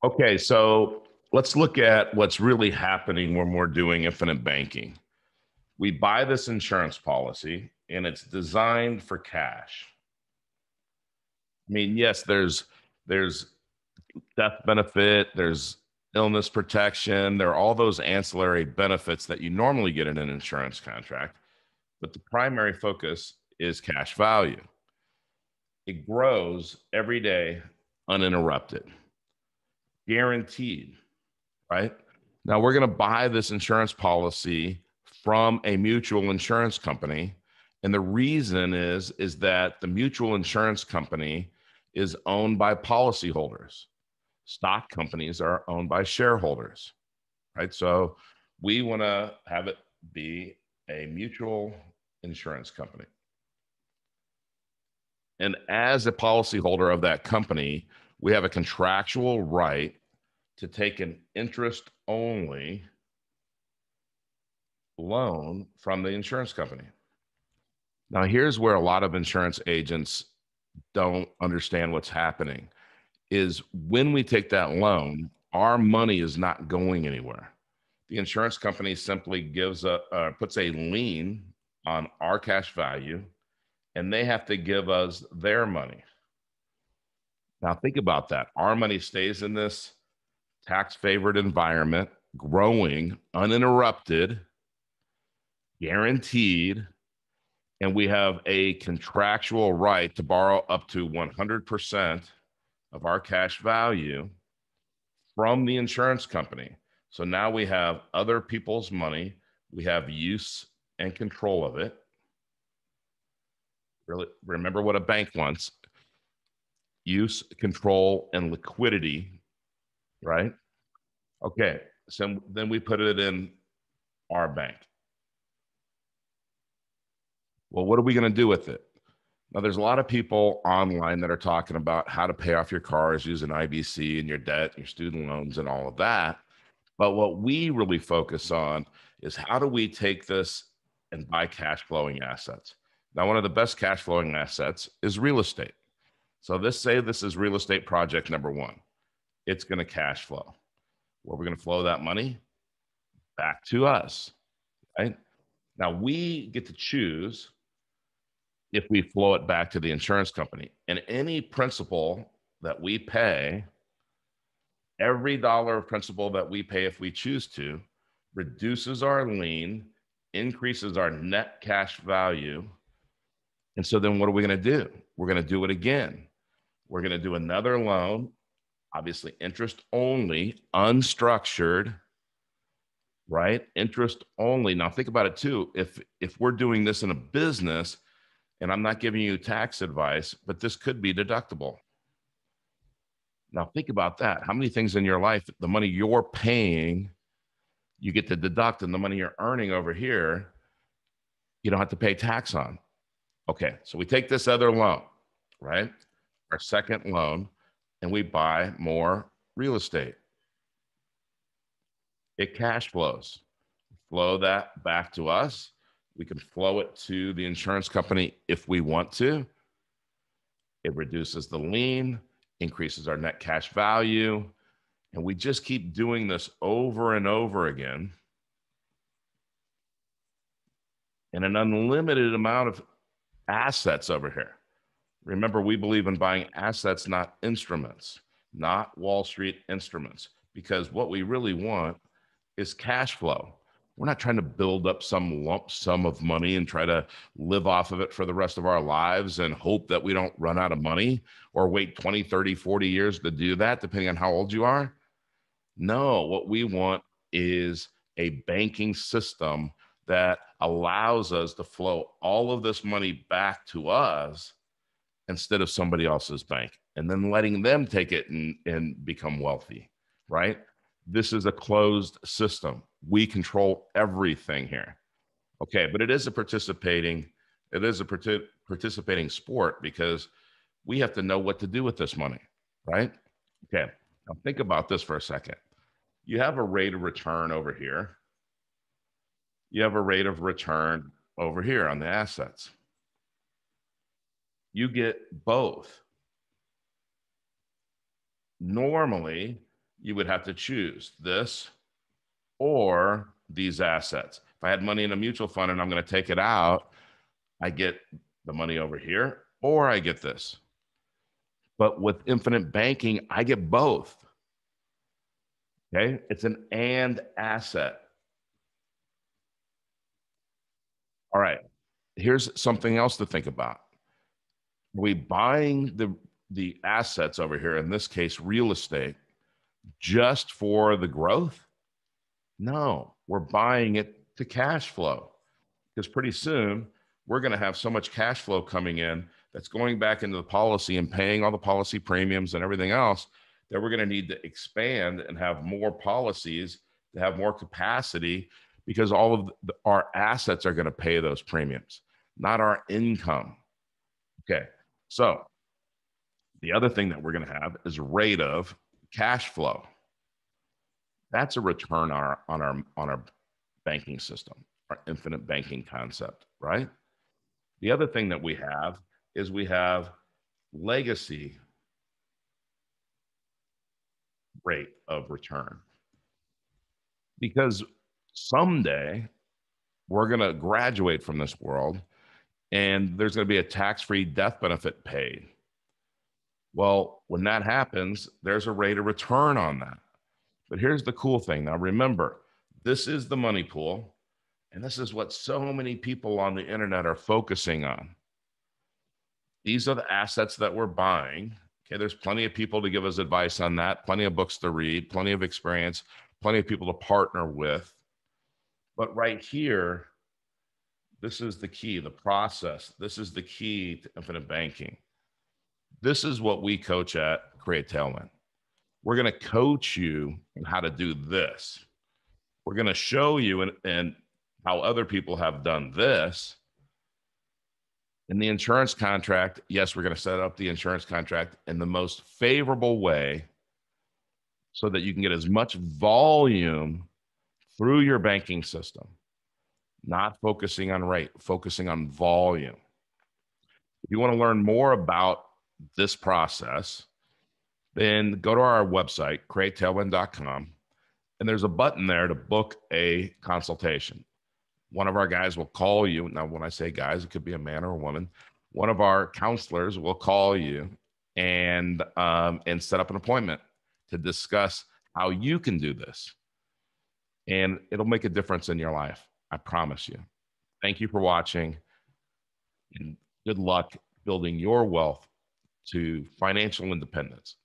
Okay, so let's look at what's really happening when we're doing infinite banking. We buy this insurance policy and it's designed for cash. I mean, yes, there's death benefit, there's illness protection, there are all those ancillary benefits that you normally get in an insurance contract, but the primary focus is cash value. It grows every day uninterrupted, guaranteed, right? Now we're going to buy this insurance policy from a mutual insurance company. And the reason is that the mutual insurance company is owned by policyholders. Stock companies are owned by shareholders, right? So we want to have it be a mutual insurance company. And as a policyholder of that company, we have a contractual right to take an interest only loan from the insurance company. Now, here's where a lot of insurance agents don't understand what's happening is when we take that loan, our money is not going anywhere. The insurance company simply puts a lien on our cash value, and they have to give us their money. Now, think about that. Our money stays in this tax favored environment, growing, uninterrupted, guaranteed, and we have a contractual right to borrow up to 100% of our cash value from the insurance company. So now we have other people's money, we have use and control of it. Really remember what a bank wants: use, control, and liquidity, right? Okay, so then we put it in our bank. Well, what are we going to do with it? Now, there's a lot of people online that are talking about how to pay off your cars using IBC and your debt, your student loans, and all of that. But what we really focus on is how do we take this and buy cash flowing assets? Now, one of the best cash flowing assets is real estate. So say this is real estate project number one. It's going to cash flow. Where we're going to flow that money back to us, right? Now we get to choose if we flow it back to the insurance company. And any principal that we pay, every dollar of principal that we pay, if we choose to, reduces our lien, increases our net cash value. And so then what are we going to do? We're going to do it again. We're going to do another loan, obviously interest only, unstructured, right? Interest only. Now think about it too. If we're doing this in a business, and I'm not giving you tax advice, but this could be deductible. Now think about that. How many things in your life, the money you're paying, you get to deduct, and the money you're earning over here, you don't have to pay tax on. Okay, so we take this other loan, right? Our second loan, and we buy more real estate. It cash flows. Flow that back to us. We can flow it to the insurance company if we want to. It reduces the lien, increases our net cash value, and we just keep doing this over and over again in an unlimited amount of assets over here. Remember, we believe in buying assets, not instruments, not Wall Street instruments, because what we really want is cash flow. We're not trying to build up some lump sum of money and try to live off of it for the rest of our lives and hope that we don't run out of money or wait 20, 30, 40 years to do that, depending on how old you are. No, what we want is a banking system that allows us to flow all of this money back to us instead of somebody else's bank, and then letting them take it and become wealthy, right? This is a closed system. We control everything here. Okay, but it is a participating sport because we have to know what to do with this money, right? Okay, now think about this for a second. You have a rate of return over here. You have a rate of return over here on the assets. You get both. Normally, you would have to choose this or these assets. If I had money in a mutual fund and I'm going to take it out, I get the money over here or I get this. But with infinite banking, I get both. Okay. It's an and asset. All right. Here's something else to think about. Are we buying the assets over here, in this case, real estate, just for the growth? No, we're buying it to cash flow because pretty soon we're going to have so much cash flow coming in that's going back into the policy and paying all the policy premiums and everything else that we're going to need to expand and have more policies to have more capacity because all of our assets are going to pay those premiums, not our income. Okay. So the other thing that we're going to have is rate of cash flow. That's a return on our banking system, our infinite banking concept, right? The other thing that we have is we have legacy rate of return. Because someday we're going to graduate from this world and there's going to be a tax-free death benefit paid. Well, when that happens, there's a rate of return on that. But here's the cool thing. Now, remember, this is the money pool, and this is what so many people on the internet are focusing on. These are the assets that we're buying. Okay, there's plenty of people to give us advice on that, plenty of books to read, plenty of experience, plenty of people to partner with. But right here, this is the key, the process. This is the key to infinite banking. This is what we coach at Create Tailwind. We're going to coach you on how to do this. We're going to show you and how other people have done this. In the insurance contract, yes, we're going to set up the insurance contract in the most favorable way so that you can get as much volume through your banking system, not focusing on rate, focusing on volume. If you want to learn more about this process, then go to our website, createtailwind.com, and there's a button there to book a consultation. One of our guys will call you. Now, when I say guys, it could be a man or a woman. One of our counselors will call you and set up an appointment to discuss how you can do this. And it'll make a difference in your life. I promise you. Thank you for watching, and good luck building your wealth to financial independence.